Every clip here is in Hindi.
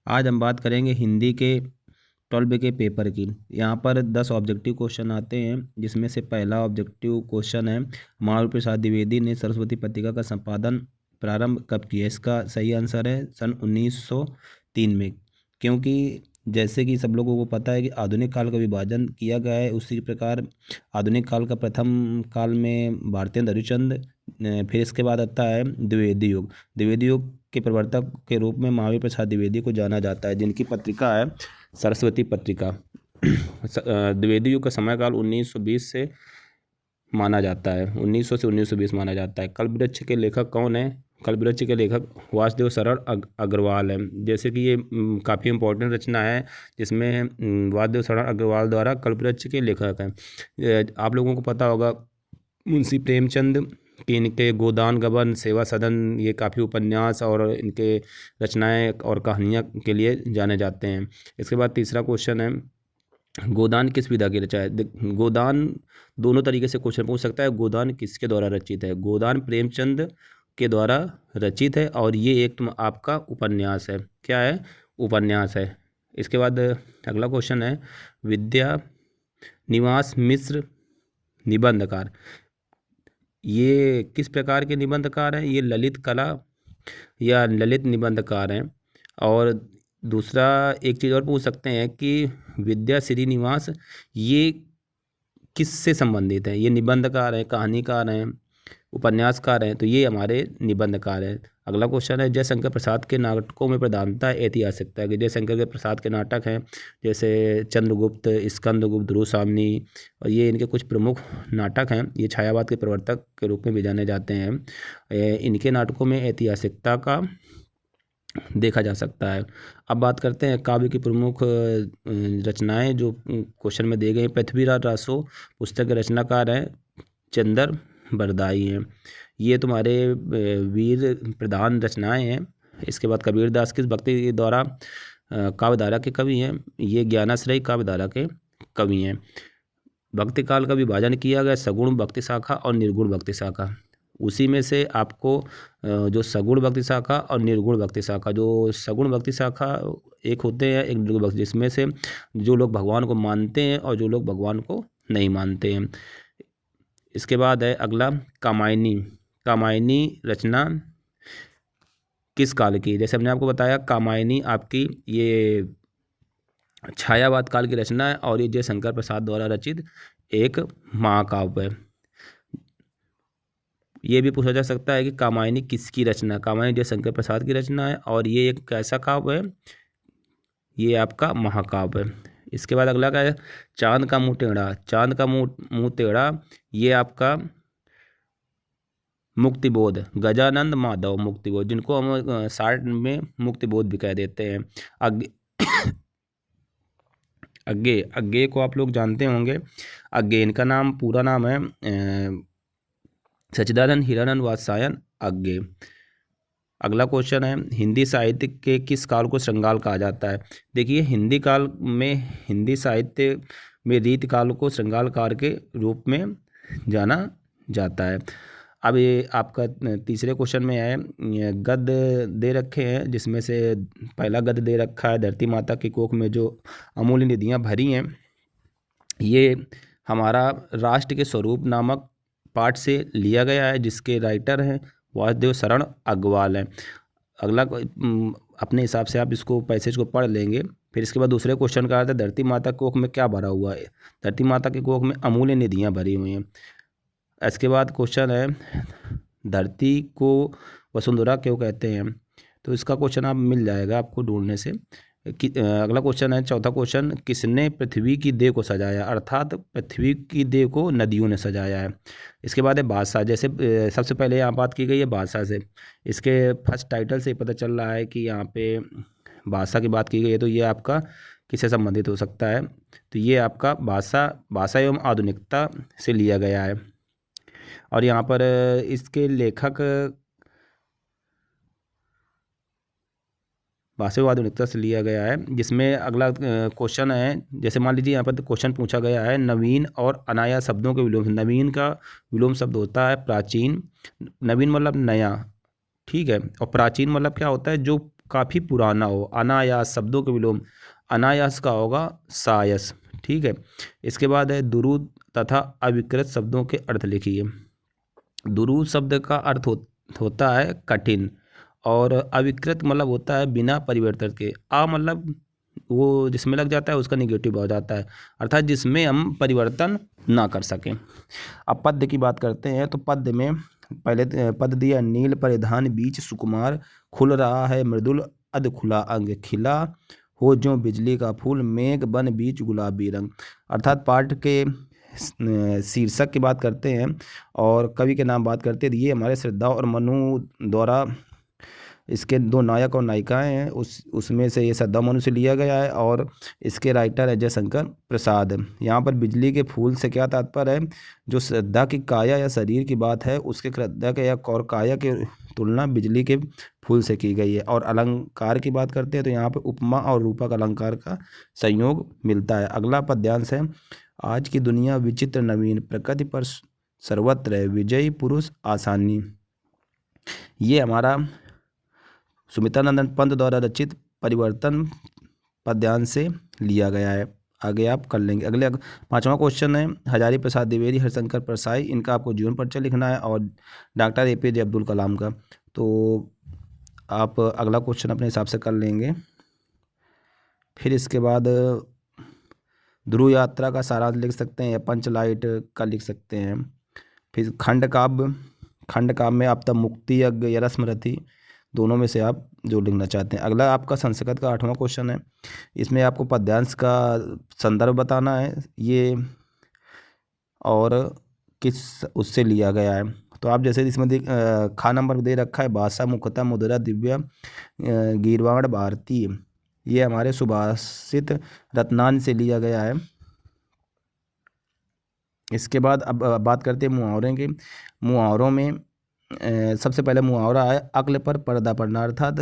आज हम बात करेंगे हिंदी के 12 के पेपर की। यहाँ पर 10 ऑब्जेक्टिव क्वेश्चन आते हैं, जिसमें से पहला ऑब्जेक्टिव क्वेश्चन है, महावीर प्रसाद द्विवेदी ने सरस्वती पत्रिका का संपादन प्रारंभ कब किया। इसका सही आंसर है सन 1903 में। क्योंकि जैसे कि सब लोगों को पता है कि आधुनिक काल का विभाजन किया गया है, उसी प्रकार आधुनिक काल का प्रथम काल में भारतेंदु हरिश्चंद्र, फिर इसके बाद आता है द्विवेदी युग। द्विवेदी युग के प्रवर्तक के रूप में महावीर प्रसाद द्विवेदी को जाना जाता है, जिनकी पत्रिका है सरस्वती पत्रिका। द्विवेदी युग का समयकाल 1920 से माना जाता है, 1900 से 1920 माना जाता है। कल्पवृक्ष के लेखक कौन है? कल्पवृक्ष के लेखक वासुदेव शरण अग्रवाल है। जैसे कि ये काफ़ी इम्पोर्टेंट रचना है, जिसमें वासुदेव शरण अग्रवाल द्वारा कल्पवृक्ष के लेखक हैं। आप लोगों को पता होगा मुंशी प्रेमचंद कि इनके गोदान गबन, सेवा सदन, ये काफ़ी उपन्यास और इनके रचनाएं और कहानियाँ के लिए जाने जाते हैं। इसके बाद तीसरा क्वेश्चन है, गोदान किस विधा की रचा है? गोदान दोनों तरीके से क्वेश्चन पूछ सकता है। गोदान किसके द्वारा रचित है? गोदान प्रेमचंद के द्वारा रचित है, और ये एक आपका उपन्यास है। क्या है? उपन्यास है। इसके बाद अगला क्वेश्चन है, विद्या निवास मिश्र निबंधकार, ये किस प्रकार के निबंधकार हैं? ये ललित कला या ललित निबंधकार हैं। और दूसरा एक चीज़ और पूछ सकते हैं कि विद्या श्रीनिवास ये किससे संबंधित हैं? ये निबंधकार हैं, कहानीकार हैं, उपन्यासकार हैं, तो ये हमारे निबंधकार हैं। अगला क्वेश्चन है, जयशंकर प्रसाद के नाटकों में प्रधानता ऐतिहासिकता है। कि जयशंकर के प्रसाद के नाटक हैं जैसे चंद्रगुप्त, स्कंदगुप्त, ध्रुवसामनी, और ये इनके कुछ प्रमुख नाटक हैं। ये छायावाद के प्रवर्तक के रूप में भी जाने जाते हैं। इनके नाटकों में ऐतिहासिकता का देखा जा सकता है। अब बात करते हैं काव्य की प्रमुख रचनाएं जो क्वेश्चन में दी गई। पृथ्वीराज रासो पुस्तक के रचनाकार हैं चंदर बरदाई हैं। ये तुम्हारे वीर प्रधान रचनाएं हैं। इसके बाद कबीरदास किस भक्ति के द्वारा काव्यधारा के कवि हैं? ये ज्ञानाश्रयी काव्यधारा के कवि हैं। भक्ति काल का विभाजन किया गया सगुण भक्ति शाखा और निर्गुण भक्ति शाखा। उसी में से आपको जो सगुण भक्ति शाखा और निर्गुण भक्ति शाखा, जो सगुण भक्ति शाखा एक होते हैं, एक निर्गुण भक्ति, जिसमें से जो लोग भगवान को मानते हैं और जो लोग भगवान को नहीं मानते हैं। इसके बाद है अगला कामायनी। कामायनी रचना किस काल की? जैसे हमने आपको बताया कामायनी आपकी ये छायावाद काल की रचना है, और ये जयशंकर प्रसाद द्वारा रचित एक महाकाव्य है। ये भी पूछा जा सकता है कि कामायनी किसकी रचना? कामायनी जयशंकर प्रसाद की रचना है, और ये एक कैसा काव्य है? ये आपका महाकाव्य है। इसके बाद अगला क्या है, चांद का मुंह टेढ़ा। चांद का मुंह टेढ़ा ये आपका मुक्तिबोध, गजानंद माधव मुक्तिबोध, जिनको हम शार्ट में मुक्तिबोध भी कह देते हैं। आगे अज्ञे, अज्ञे को आप लोग जानते होंगे। अज्ञे इनका नाम पूरा नाम है सच्चिदानंद हिरानंद वात्स्यायन अज्ञे। अगला क्वेश्चन है, हिंदी साहित्य के किस काल को श्रृंगाल कहा जाता है? देखिए हिंदी काल में, हिंदी साहित्य में रीतिकाल को श्रृंगाल काल के रूप में जाना जाता है। अब ये आपका तीसरे क्वेश्चन में है, गद्य दे रखे हैं, जिसमें से पहला गद्य दे रखा है, धरती माता की कोख में जो अमूल्य निधियाँ भरी हैं। ये हमारा राष्ट्र के स्वरूप नामक पाठ से लिया गया है, जिसके राइटर हैं वासुदेव शरण अग्रवाल हैं। अगला अपने हिसाब से आप इसको पैसेज को पढ़ लेंगे। फिर इसके बाद दूसरे क्वेश्चन का आता है, धरती माता की कोख में क्या भरा हुआ है? धरती माता की कोख में अमूल्य निधियाँ भरी हुई हैं। इसके बाद क्वेश्चन है, धरती को वसुंधरा क्यों कहते हैं? तो इसका क्वेश्चन आप मिल जाएगा आपको ढूंढने से। अगला क्वेश्चन है, चौथा क्वेश्चन, किसने पृथ्वी की देह को सजाया? अर्थात पृथ्वी की देह को नदियों ने सजाया है। इसके बाद है भाषा। जैसे सबसे पहले यहाँ बात की गई है भाषा से। इसके फर्स्ट टाइटल से पता चल रहा है कि यहाँ पे भाषा की बात की गई है, तो ये आपका किससे संबंधित हो सकता है? तो ये आपका भाषा एवं आधुनिकता से लिया गया है। और यहाँ पर इसके लेखक भाषा एवं आधुनिकता से लिया गया है। जिसमें अगला क्वेश्चन है, जैसे मान लीजिए यहाँ पर क्वेश्चन पूछा गया है, नवीन और अनाया शब्दों के विलोम। नवीन का विलोम शब्द होता है प्राचीन। नवीन मतलब नया, ठीक है, और प्राचीन मतलब क्या होता है? जो काफ़ी पुराना हो। अनायास शब्दों के विलोम, अनायास का होगा सायस। ठीक है। इसके बाद है दुरूद तथा अविकृत शब्दों के अर्थ लिखिए। दुरूद शब्द का अर्थ होता है कठिन, और अविकृत मतलब होता है बिना परिवर्तन के। मतलब वो जिसमें लग जाता है उसका निगेटिव हो जाता है, अर्थात जिसमें हम परिवर्तन ना कर सकें। अब पद्य की बात करते हैं, तो पद्य में पहले पद दिया, नील परिधान बीच सुकुमार, खुल रहा है मृदुल अध खुला अंग, खिला हो जो बिजली का फूल, मेघ बन बीच गुलाबी रंग। अर्थात पाठ के शीर्षक की बात करते हैं और कवि के नाम बात करते हैं। ये हमारे श्रद्धा और मनु द्वारा, इसके दो नायक और नायिकाएं हैं, उसमें से ये श्रद्धा मनु से लिया गया है, और इसके राइटर है जयशंकर प्रसाद। यहाँ पर बिजली के फूल से क्या तात्पर्य है? जो श्रद्धा की काया या शरीर की बात है, उसके श्रद्धा के या और काया की तुलना बिजली के फूल से की गई है। और अलंकार की बात करते हैं, तो यहाँ पर उपमा और रूपक अलंकार का संयोग मिलता है। अगला पद्यांश है, आज की दुनिया विचित्र नवीन, प्रकृति पर सर्वत्र है विजयी पुरुष आसानी। ये हमारा सुमित्रानंदन पंत द्वारा रचित परिवर्तन पद्यांश से लिया गया है। आगे आप कर लेंगे। अगले 5वां क्वेश्चन है, हजारी प्रसाद द्विवेदी, हरिशंकर परसाई, इनका आपको जीवन परिचय लिखना है, और डॉक्टर APJ अब्दुल कलाम का। तो आप अगला क्वेश्चन अपने हिसाब से कर लेंगे। फिर इसके बाद ध्रुव यात्रा का सारांश लिख सकते हैं, या पंचलाइट का लिख सकते हैं। फिर खंड काव्य में आप तब मुक्ति यज्ञ या रश्मरथी, दोनों में से आप जो लिखना चाहते हैं। अगला आपका संस्कृत का 8वां क्वेश्चन है, इसमें आपको पद्यांश का संदर्भ बताना है, ये और किस उससे लिया गया है। तो आप जैसे इसमें खा नंबर दे रखा है, भाषा मुखता मुद्रा दिव्य गीर्वाण भारतीय, ये हमारे सुभाषित रत्नान से लिया गया है। इसके बाद अब बात करते हैं मुहावरे की। मुहावरों में सबसे पहले मुहावरा है, अक्ल पर पर्दा पड़ना, अर्थात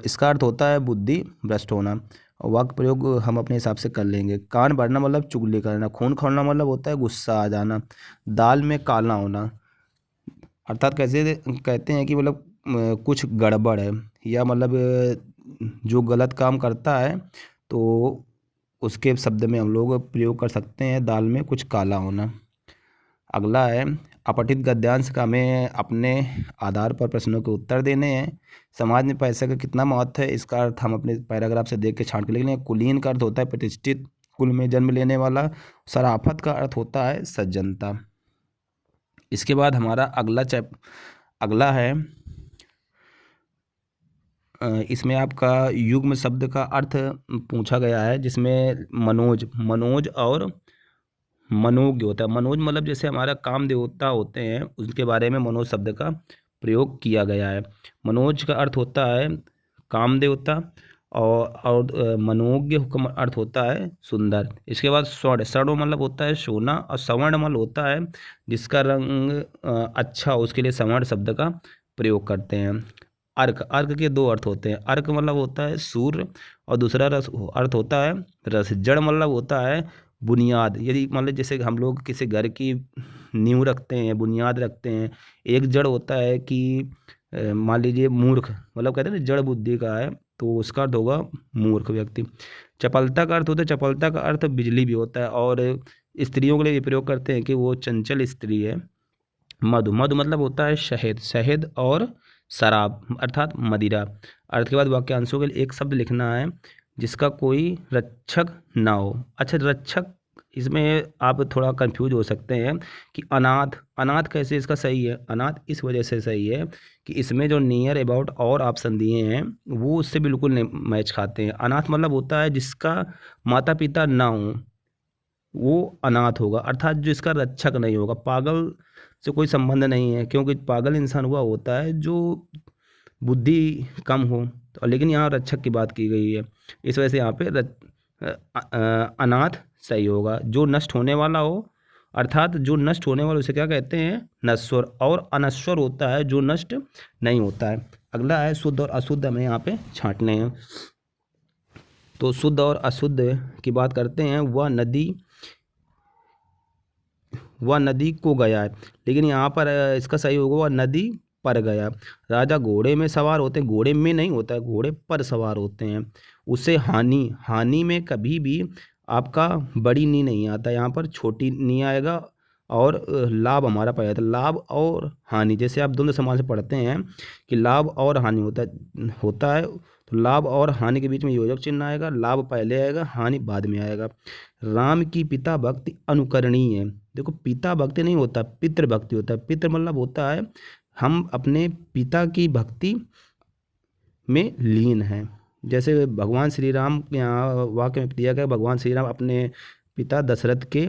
इसका अर्थ होता है बुद्धि भ्रष्ट होना। वाक्य प्रयोग हम अपने हिसाब से कर लेंगे। कान भरना मतलब चुगली करना, खून खौलना मतलब होता है गुस्सा आ जाना, दाल में काला होना, अर्थात कैसे कहते हैं कि मतलब कुछ गड़बड़ है, या मतलब जो गलत काम करता है तो उसके शब्द में हम लोग प्रयोग कर सकते हैं, दाल में कुछ काला होना। अगला है, अपठित गद्यांश का हमें अपने आधार पर प्रश्नों के उत्तर देने हैं। समाज में पैसे का कितना महत्व है, इसका अर्थ हम अपने पैराग्राफ से देख के छांट के लिख लेंगे। कुलीन का अर्थ होता है प्रतिष्ठित कुल में जन्म लेने वाला। शराफत का अर्थ होता है सज्जनता। इसके बाद हमारा अगला है, इसमें आपका युग्म शब्द का अर्थ पूछा गया है, जिसमें मनोज और मनोज्ञ होता है। मनोज मतलब जैसे हमारा काम देवता होते हैं, उनके बारे में मनोज शब्द का प्रयोग किया गया है। मनोज का अर्थ होता है काम देवता, और मनोज्ञ का अर्थ होता है सुंदर। इसके बाद स्वर्ण मतलब होता है सोना, और सवर्ण मतलब होता है जिसका रंग अच्छा हो, उसके लिए सवर्ण शब्द का प्रयोग करते हैं। अर्क के दो अर्थ होते हैं। अर्क मतलब होता है सूर्य, और दूसरा अर्थ होता है रस। जड़ मतलब होता है बुनियाद। यदि मतलब जैसे हम लोग किसी घर की नींव रखते हैं, बुनियाद रखते हैं, एक जड़ होता है कि मान लीजिए मूर्ख, मतलब कहते हैं ना जड़ बुद्धि का है, तो उसका अर्थ होगा मूर्ख व्यक्ति। चपलता का अर्थ होता है, चपलता का अर्थ बिजली भी होता है, और स्त्रियों के लिए भी प्रयोग करते हैं कि वो चंचल स्त्री है। मधु मतलब होता है शहद और शराब अर्थात मदिरा। अर्थ के बाद वाक्यांशों के लिए एक शब्द लिखना है जिसका कोई रक्षक ना हो। अच्छा, रक्षक, इसमें आप थोड़ा कंफ्यूज हो सकते हैं कि अनाथ कैसे इसका सही है। अनाथ इस वजह से सही है कि इसमें जो नियर अबाउट और ऑप्शन दिए हैं वो उससे बिल्कुल मैच खाते हैं। अनाथ मतलब होता है जिसका माता पिता ना हो, वो अनाथ होगा, अर्थात जो इसका रक्षक नहीं होगा। पागल से कोई संबंध नहीं है, क्योंकि पागल इंसान हुआ होता है जो बुद्धि कम हो, तो लेकिन यहाँ रक्षक की बात की गई है, इस वजह से यहाँ पे अनाथ सही होगा। जो नष्ट होने वाला हो, अर्थात जो नष्ट होने वाला उसे क्या कहते हैं, नश्वर, और अनश्वर होता है जो नष्ट नहीं होता है। अगला है शुद्ध और अशुद्ध, हमें यहाँ पे छांटने हैं। तो शुद्ध और अशुद्ध की बात करते हैं। वह नदी को गया है, लेकिन यहाँ पर इसका सही होगा वह नदी पर गया। राजा घोड़े में सवार होते हैं, घोड़े में नहीं होता है, घोड़े पर सवार होते हैं। उसे हानि, हानि में कभी भी आपका बड़ी नी नहीं आता, यहाँ पर छोटी नी आएगा और लाभ हमारा पाया जाता है। लाभ और हानि, जैसे आप द्वंद्व समास से पढ़ते हैं कि लाभ और हानि होता है तो लाभ और हानि के बीच में योजक चिन्ह आएगा, लाभ पहले आएगा, हानि बाद में आएगा। राम की पिता भक्ति अनुकरणीय है। देखो पिता भक्ति नहीं होता, पितृ भक्ति होता है। पितृ मतलब होता है हम अपने पिता की भक्ति में लीन हैं। जैसे भगवान श्री राम के यहाँ वाक्य में दिया गया, भगवान श्री राम अपने पिता दशरथ के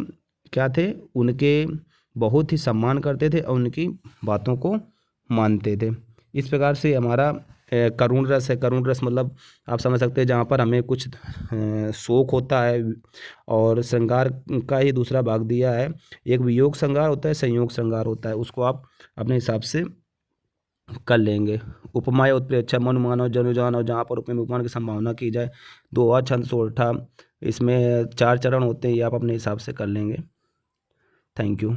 क्या थे, उनके बहुत ही सम्मान करते थे और उनकी बातों को मानते थे। इस प्रकार से हमारा करुण रस है। करुण रस मतलब आप समझ सकते हैं जहाँ पर हमें कुछ शोक होता है। और श्रृंगार का ही दूसरा भाग दिया है, एक वियोग श्रृंगार होता है, संयोग श्रृंगार होता है, उसको आप अपने हिसाब से कर लेंगे। उपमा या उत्प्रेक्षा मनु मानव जनु जान, जहाँ पर उपमेय उपमान की संभावना की जाए। दोहा छंद सोरठा, इसमें 4 चरण होते हैं, ये आप अपने हिसाब से कर लेंगे। Thank you.